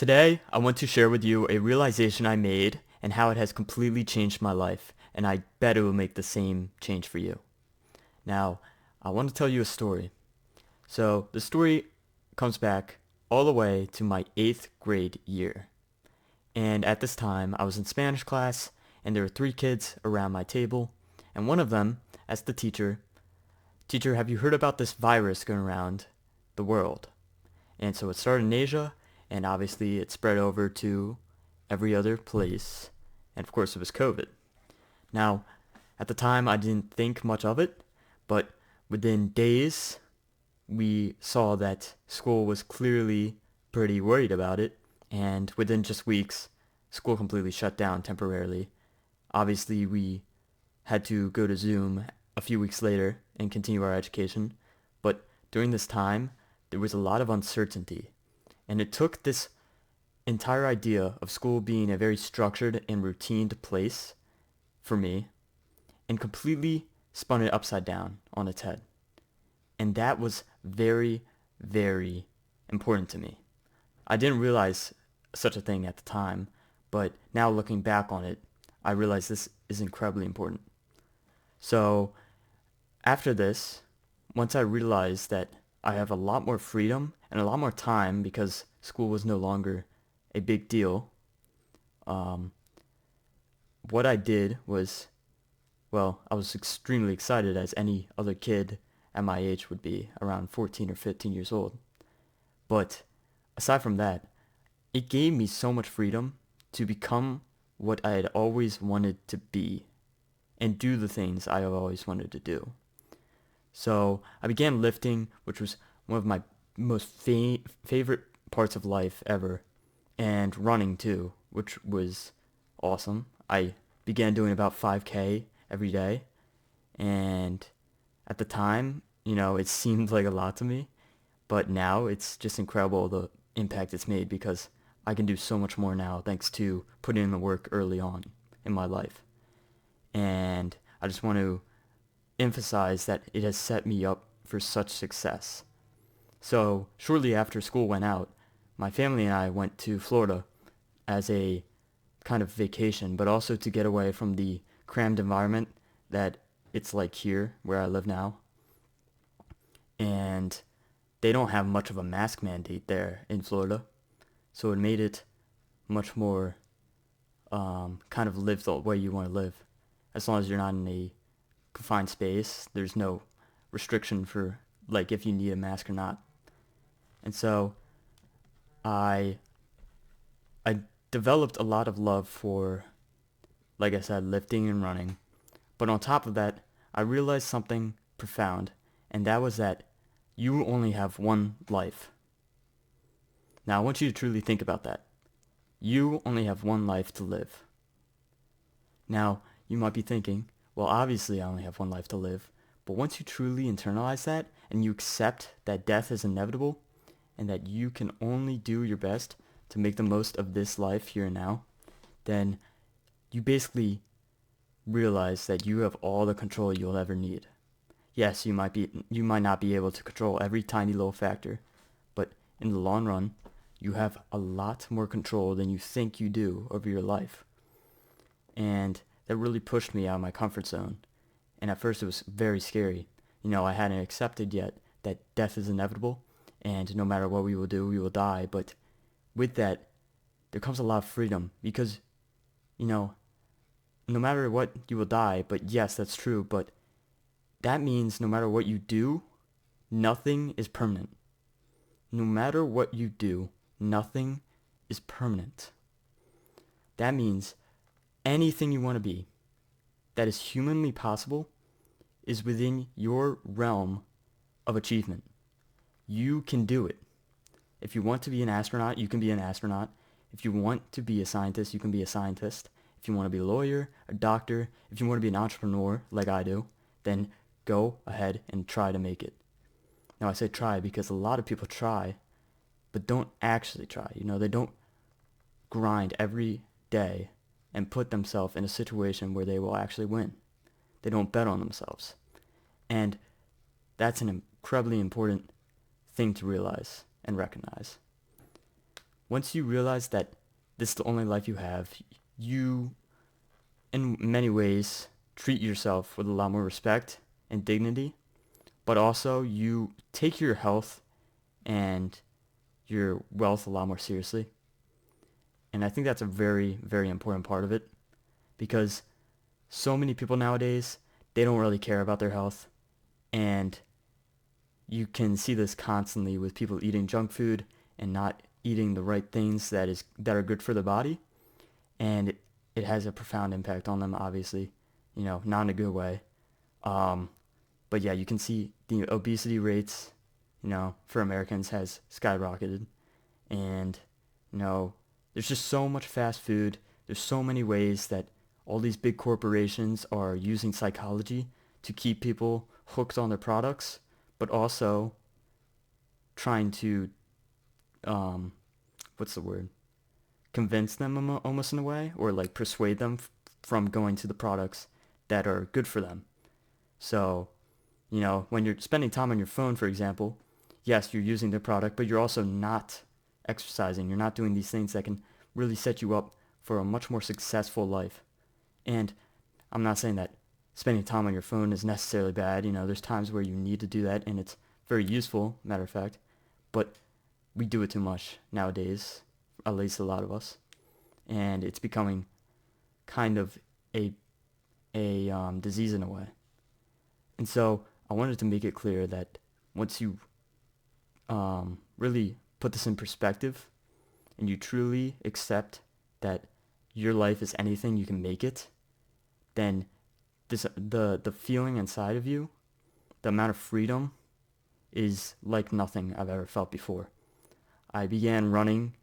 Today, I want to share with you a realization I made and how it has completely changed my life, and I bet it will make the same change for you. Now, I want to tell you a story. So, the story comes back all the way to my 8th grade year. And at this time, I was in Spanish class, and there were three kids around my table, and one of them asked the teacher, "Teacher, have you heard about this virus going around the world?" And so it started in Asia, and obviously it spread over to every other place. And of course it was COVID. Now, at the time I didn't think much of it, but within days we saw that school was clearly pretty worried about it, and within just weeks, school completely shut down temporarily. Obviously we had to go to Zoom a few weeks later and continue our education, but during this time, there was a lot of uncertainty. And it took this entire idea of school being a very structured and routined place for me and completely spun it upside down on its head. And that was very, very important to me. I didn't realize such a thing at the time, but now looking back on it, I realize this is incredibly important. So after this, once I realized that I have a lot more freedom and a lot more time because school was no longer a big deal, um, what I did was, well, I was extremely excited as any other kid at my age would be, around 14 or 15 years old. But aside from that, it gave me so much freedom to become what I had always wanted to be and do the things I have always wanted to do. So I began lifting, which was one of my most favorite parts of life ever, and running too, which was awesome. I began doing about 5K every day, and at the time, it seemed like a lot to me, but now it's just incredible the impact it's made because I can do so much more now thanks to putting in the work early on in my life. And I just want to emphasize that it has set me up for such success. So shortly after school went out, my family and I went to Florida as a kind of vacation, but also to get away from the crammed environment that it's like here where I live now. And they don't have much of a mask mandate there in Florida, so it made it much more kind of live the way you want to live. As long as you're not in a confined space, there's no restriction for like if you need a mask or not. And so I I developed a lot of love for, like I said, lifting and running. But on top of that, I realized something profound, and that was that you only have one life. Now I want you to truly think about that. You only have one life to live. Now, you might be thinking, well, obviously I only have one life to live. But once you truly internalize that and you accept that death is inevitable and that you can only do your best to make the most of this life here and now, then you basically realize that you have all the control you'll ever need. Yes, you might not be able to control every tiny little factor, but in the long run, you have a lot more control than you think you do over your life. And that really pushed me out of my comfort zone. And at first it was very scary. I hadn't accepted yet that death is inevitable and no matter what we will do, we will die. But with that, there comes a lot of freedom because, no matter what, you will die. But yes, that's true. But that means no matter what you do, nothing is permanent. No matter what you do, nothing is permanent. That means anything you want to be that is humanly possible is within your realm of achievement. You can do it. If you want to be an astronaut, you can be an astronaut. If you want to be a scientist, you can be a scientist. If you want to be a lawyer, a doctor, if you want to be an entrepreneur like I do, then go ahead and try to make it. Now I say try because a lot of people try, but don't actually try. They don't grind every day and put themselves in a situation where they will actually win. They don't bet on themselves. And that's an incredibly important thing to realize and recognize. once you realize that this is the only life you have, you, in many ways, treat yourself with a lot more respect and dignity, but also you take your health and your wealth a lot more seriously. And I think that's a very, very important part of it, because so many people nowadays, they don't really care about their health. And you can see this constantly with people eating junk food and not eating the right things that are good for the body. And it has a profound impact on them, obviously, not in a good way. Um, but yeah, you can see the obesity rates, for Americans has skyrocketed. And, there's just so much fast food. There's so many ways that all these big corporations are using psychology to keep people hooked on their products, but also trying to, um, what's the word? Convince them almost in a way, or like persuade them from going to the products that are good for them. So, when you're spending time on your phone, for example, yes, you're using the product, but you're also not exercising. You're not doing these things that can really set you up for a much more successful life. And I'm not saying that spending time on your phone is necessarily bad. There's times where you need to do that, and it's very useful, matter of fact. But we do it too much nowadays, at least a lot of us. And it's becoming kind of a disease in a way. And so I wanted to make it clear that once you really put this in perspective and you truly accept that your life is anything you can make it, then the feeling inside of you, the amount of freedom is like nothing I've ever felt before. I began running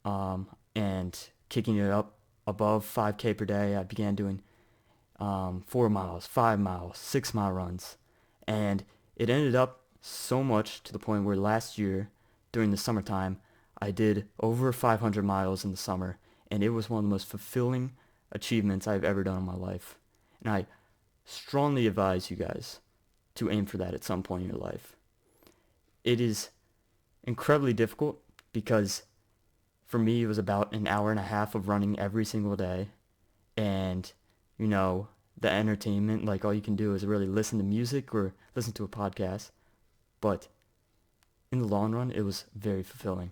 and kicking it up above 5K per day. I began doing 4 miles, 5 miles, 6 mile runs. And it ended up so much to the point where last year, during the summertime, I did over 500 miles in the summer. And it was one of the most fulfilling achievements I've ever done in my life. And I strongly advise you guys to aim for that at some point in your life. It is incredibly difficult because for me, it was about an hour and a half of running every single day. And, the entertainment, like all you can do is really listen to music or listen to a podcast. But in the long run, it was very fulfilling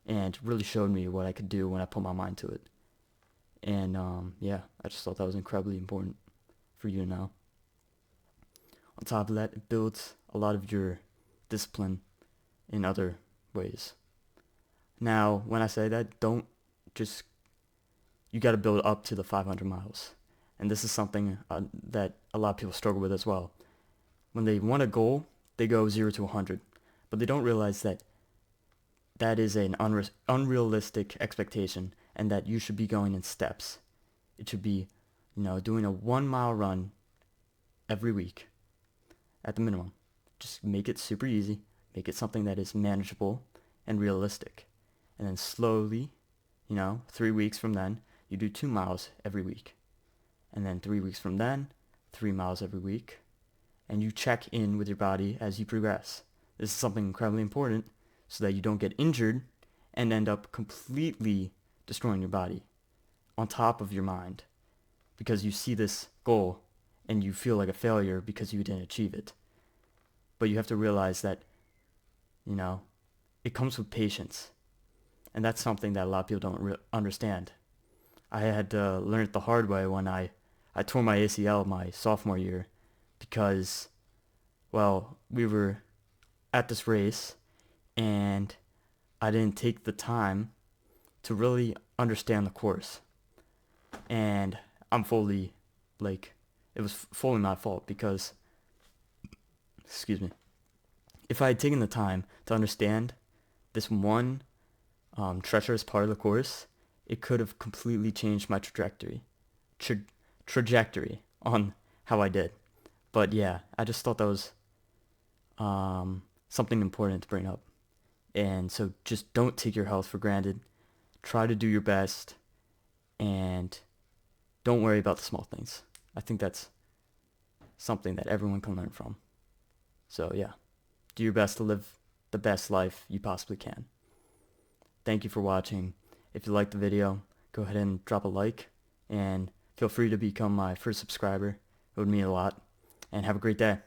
and really showed me what I could do when I put my mind to it. And yeah, I just thought that was incredibly important for you to know. On top of that, it builds a lot of your discipline in other ways. Now, when I say that, you got to build up to the 500 miles. And this is something that a lot of people struggle with as well. When they want a goal, they go 0 to 100. But they don't realize that that is an unrealistic expectation and that you should be going in steps. It should be, doing a 1 mile run every week at the minimum. Just make it super easy. Make it something that is manageable and realistic. And then slowly, 3 weeks from then, you do 2 miles every week. And then 3 weeks from then, 3 miles every week. And you check in with your body as you progress. This is something incredibly important so that you don't get injured and end up completely destroying your body on top of your mind because you see this goal and you feel like a failure because you didn't achieve it. But you have to realize that, it comes with patience. And that's something that a lot of people don't understand. I had to learn it the hard way when I tore my ACL my sophomore year because, we were at this race and I didn't take the time to really understand the course. And it was fully my fault because, excuse me, if I had taken the time to understand this one treacherous part of the course, it could have completely changed my trajectory on how I did. But yeah, I just thought that was something important to bring up. And so just don't take your health for granted. Try to do your best and don't worry about the small things. I think that's something that everyone can learn from. So yeah, do your best to live the best life you possibly can. thank you for watching. If you liked the video, go ahead and drop a like, and feel free to become my first subscriber. It would mean a lot. And have a great day.